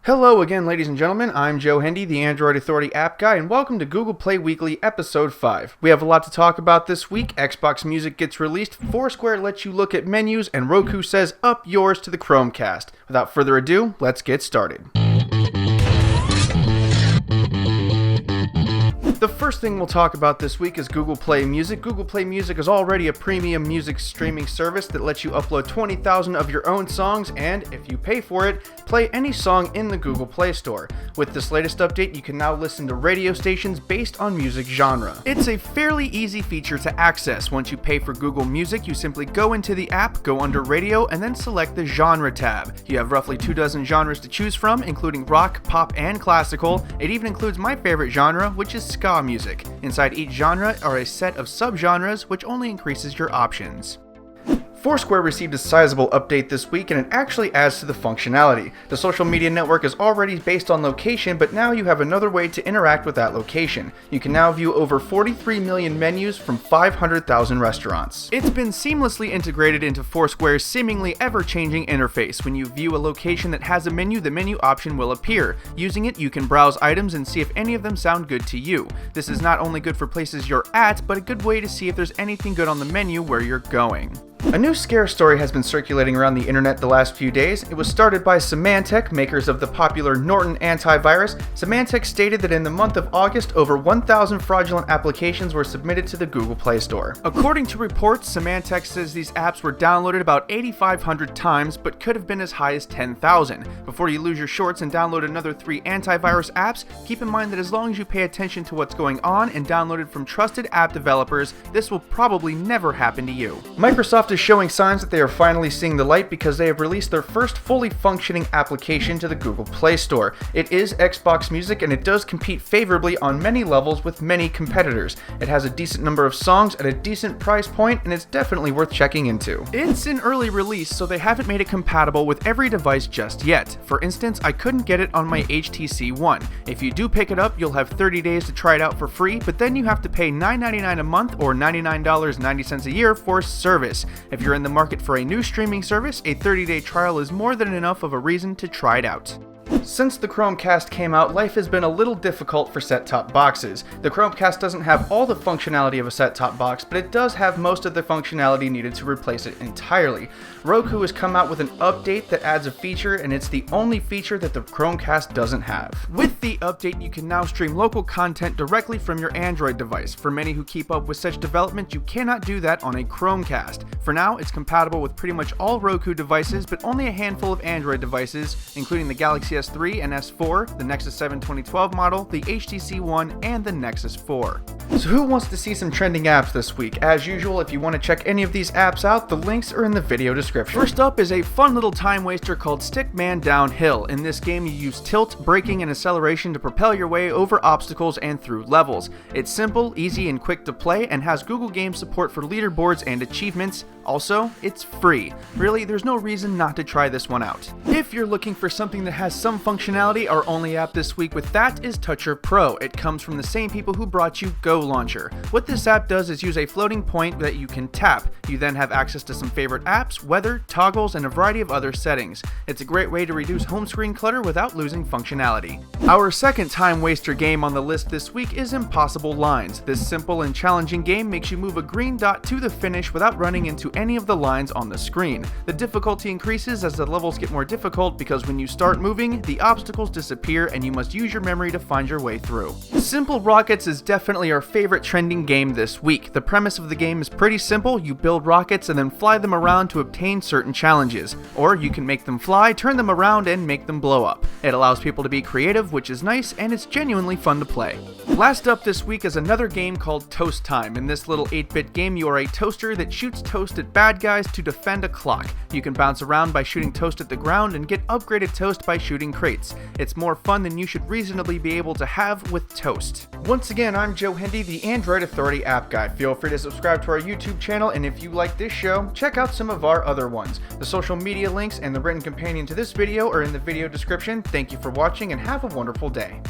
Hello again, ladies and gentlemen. I'm Joe Hindy, the Android Authority app guy, and welcome to Google Play Weekly, episode 5. We have a lot to talk about this week. Xbox Music gets released, Foursquare lets you look at menus, and Roku says up yours to the Chromecast. Without further ado, let's get started. The first thing we'll talk about this week is Google Play Music. Google Play Music is already a premium music streaming service that lets you upload 20,000 of your own songs and, if you pay for it, play any song in the Google Play Store. With this latest update, you can now listen to radio stations based on music genre. It's a fairly easy feature to access. Once you pay for Google Music, you simply go into the app, go under Radio, and then select the Genre tab. You have roughly 24 genres to choose from, including rock, pop, and classical. It even includes my favorite genre, which is ska music. Inside each genre are a set of subgenres, which only increases your options. Foursquare received a sizable update this week, and it actually adds to the functionality. The social media network is already based on location, but now you have another way to interact with that location. You can now view over 43 million menus from 500,000 restaurants. It's been seamlessly integrated into Foursquare's seemingly ever-changing interface. When you view a location that has a menu, the menu option will appear. Using it, you can browse items and see if any of them sound good to you. This is not only good for places you're at, but a good way to see if there's anything good on the menu where you're going. A new scare story has been circulating around the internet the last few days. It was started by Symantec, makers of the popular Norton antivirus. Symantec stated that in the month of August, over 1,000 fraudulent applications were submitted to the Google Play Store. According to reports, Symantec says these apps were downloaded about 8,500 times, but could have been as high as 10,000. Before you lose your shorts and download another 3 antivirus apps, keep in mind that as long as you pay attention to what's going on and download it from trusted app developers, this will probably never happen to you. Microsoft is showing signs that they are finally seeing the light because they have released their first fully functioning application to the Google Play Store. It is Xbox Music, and it does compete favorably on many levels with many competitors. It has a decent number of songs at a decent price point, and it's definitely worth checking into. It's an early release, so they haven't made it compatible with every device just yet. For instance, I couldn't get it on my HTC One. If you do pick it up, you'll have 30 days to try it out for free, but then you have to pay $9.99 a month or $99.90 a year for service. If you're in the market for a new streaming service, a 30-day trial is more than enough of a reason to try it out. Since the Chromecast came out, life has been a little difficult for set-top boxes. The Chromecast doesn't have all the functionality of a set-top box, but it does have most of the functionality needed to replace it entirely. Roku has come out with an update that adds a feature, and it's the only feature that the Chromecast doesn't have. With the update, you can now stream local content directly from your Android device. For many who keep up with such development, you cannot do that on a Chromecast. For now, it's compatible with pretty much all Roku devices, but only a handful of Android devices, including the Galaxy S3 and S4, the Nexus 7 2012 model, the HTC One, and the Nexus 4. So who wants to see some trending apps this week? As usual, if you want to check any of these apps out, the links are in the video description. First up is a fun little time waster called Stickman Downhill. In this game, you use tilt, braking, and acceleration to propel your way over obstacles and through levels. It's simple, easy, and quick to play, and has Google Game support for leaderboards and achievements. Also, it's free. Really, there's no reason not to try this one out. If you're looking for something that has some functionality, our only app this week with that is Toucher Pro. It comes from the same people who brought you Go Launcher. What this app does is use a floating point that you can tap. You then have access to some favorite apps, weather, toggles, and a variety of other settings. It's a great way to reduce home screen clutter without losing functionality. Our second time waster game on the list this week is Impossible Lines. This simple and challenging game makes you move a green dot to the finish without running into any of the lines on the screen. The difficulty increases as the levels get more difficult because when you start moving, the obstacles disappear and you must use your memory to find your way through. Simple Rockets is definitely our favorite trending game this week. The premise of the game is pretty simple. You build rockets and then fly them around to obtain certain challenges. Or you can make them fly, turn them around, and make them blow up. It allows people to be creative, which is nice, and it's genuinely fun to play. Last up this week is another game called Toast Time. In this little 8-bit game, you are a toaster that shoots toast at bad guys to defend a clock. You can bounce around by shooting toast at the ground and get upgraded toast by shooting crates. It's more fun than you should reasonably be able to have with toast. Once again, I'm Joe Hindy, the Android Authority app guy. Feel free to subscribe to our YouTube channel, and if you like this show, check out some of our other ones. The social media links and the written companion to this video are in the video description. Thank you for watching and have a wonderful day.